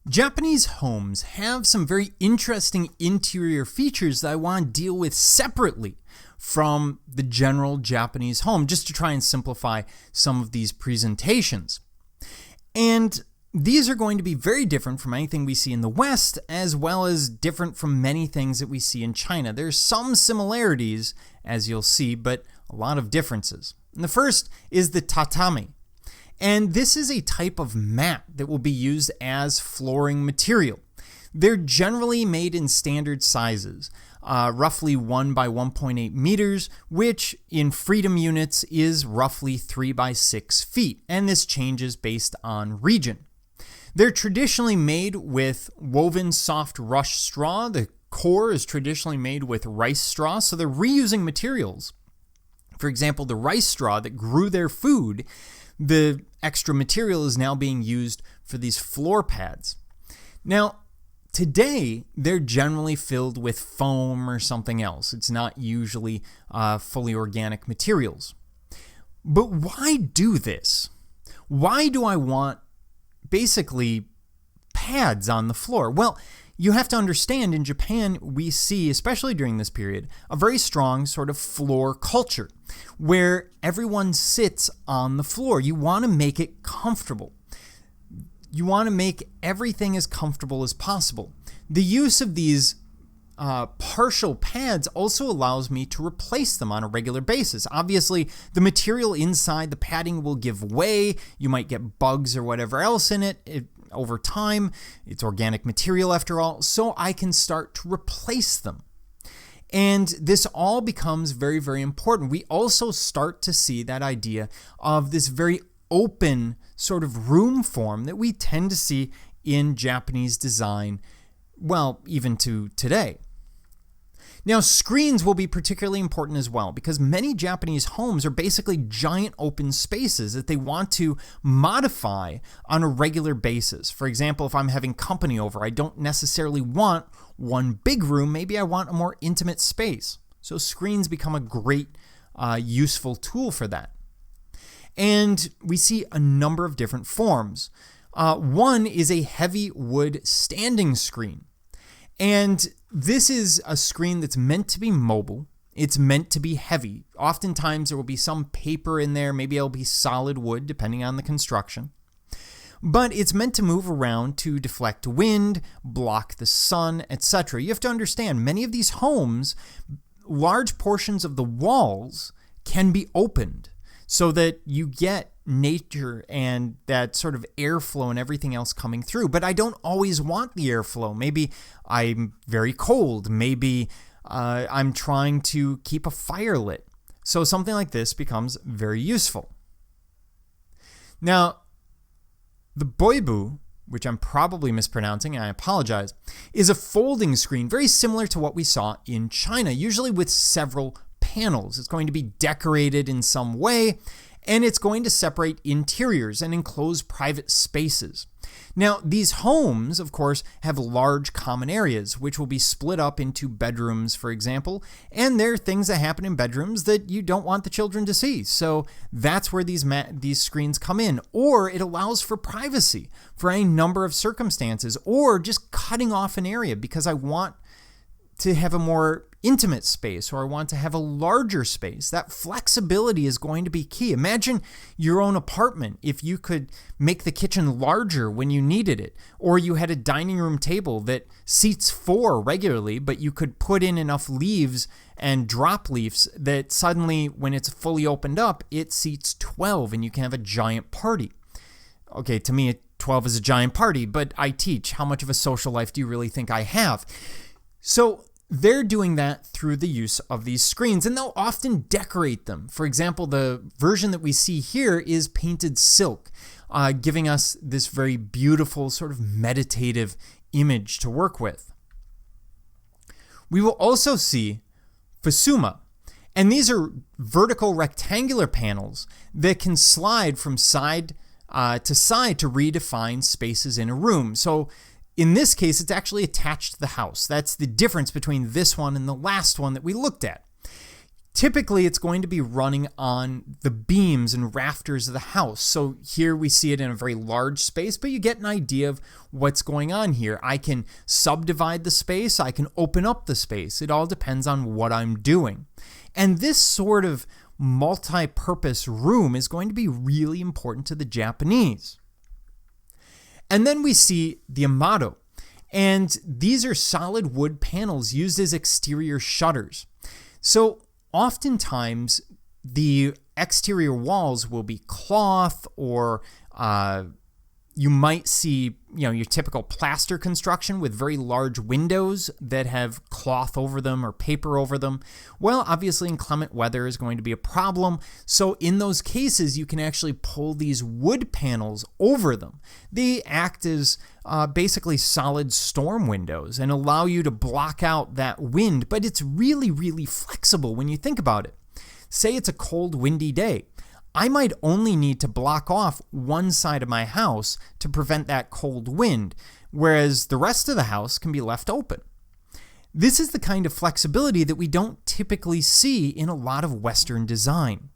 Japanese homes have some very interesting interior features that I want to deal with separately from the general Japanese home, just to try and simplify some of these presentations. And these are going to be very different from anything we see in the West, as well as different from many things that we see in China. There's some similarities, as you'll see, but a lot of differences. And the first is the tatami. And this is a type of mat that will be used as flooring material. They're generally made in standard sizes, roughly 1 by 1.8 meters, which in freedom units is roughly 3 by 6 feet, and this changes based on region. They're traditionally made with woven soft rush straw. The core is traditionally made with rice straw, so they're reusing materials. For example, the rice straw that grew their food, the extra material is now being used for these floor pads. Now, today, they're generally filled with foam or something else. It's not usually fully organic materials. But why do this? Why do I want basically pads on the floor? Well, you have to understand, in Japan, we see, especially during this period, a very strong sort of floor culture where everyone sits on the floor. You want to make it comfortable. You want to make everything as comfortable as possible. The use of these partial pads also allows me to replace them on a regular basis. Obviously, the material inside the padding will give way. You might get bugs or whatever else in it. Over time, it's organic material after all, so I can start to replace them. And this all becomes very, very important. We also start to see that idea of this very open sort of room form that we tend to see in Japanese design, well, even to today. Now, screens will be particularly important as well, because many Japanese homes are basically giant open spaces that they want to modify on a regular basis. For example, if I'm having company over, I don't necessarily want one big room. Maybe I want a more intimate space. So screens become a great, useful tool for that. And we see a number of different forms. One is a heavy wood standing screen. And this is a screen that's meant to be mobile. It's meant to be heavy. Oftentimes there will be some paper in there. Maybe it'll be solid wood, depending on the construction. But it's meant to move around to deflect wind, block the sun, etc. You have to understand, many of these homes, large portions of the walls can be opened so that you get nature and that sort of airflow and everything else coming through. But I don't always want the airflow. Maybe I'm very cold. Maybe I'm trying to keep a fire lit. So something like this becomes very useful. Now, the boibu, which I'm probably mispronouncing, and I apologize, is a folding screen very similar to what we saw in China, usually with several panels. It's going to be decorated in some way, and it's going to separate interiors and enclose private spaces. Now, these homes, of course, have large common areas, which will be split up into bedrooms, for example, and there are things that happen in bedrooms that you don't want the children to see. So that's where these screens come in. Or it allows for privacy for a number of circumstances, or just cutting off an area because I want to have a more intimate space, or I want to have a larger space. That flexibility is going to be key. Imagine your own apartment if you could make the kitchen larger when you needed it, or you had a dining room table that seats 4 regularly, but you could put in enough leaves and drop leaves that suddenly, when it's fully opened up, it seats 12 and you can have a giant party. Okay, to me, 12 is a giant party, but I teach. How much of a social life do you really think I have? So they're doing that through the use of these screens, and they'll often decorate them. For example, the version that we see here is painted silk, giving us this very beautiful sort of meditative image to work with. We will also see Fusuma, and these are vertical rectangular panels that can slide from side to side to redefine spaces in a room. So in this case, it's actually attached to the house. That's the difference between this one and the last one that we looked at. Typically, it's going to be running on the beams and rafters of the house. So here we see it in a very large space, but you get an idea of what's going on here. I can subdivide the space. I can open up the space. It all depends on what I'm doing. And this sort of multi-purpose room is going to be really important to the Japanese. And then we see the Amado. And these are solid wood panels used as exterior shutters. So oftentimes, the exterior walls will be cloth, or you might see, your typical plaster construction with very large windows that have cloth over them or paper over them. Well, obviously, inclement weather is going to be a problem. So in those cases, you can actually pull these wood panels over them. They act as basically solid storm windows and allow you to block out that wind, but it's really, really flexible when you think about it. Say it's a cold, windy day. I might only need to block off one side of my house to prevent that cold wind, whereas the rest of the house can be left open. This is the kind of flexibility that we don't typically see in a lot of Western design.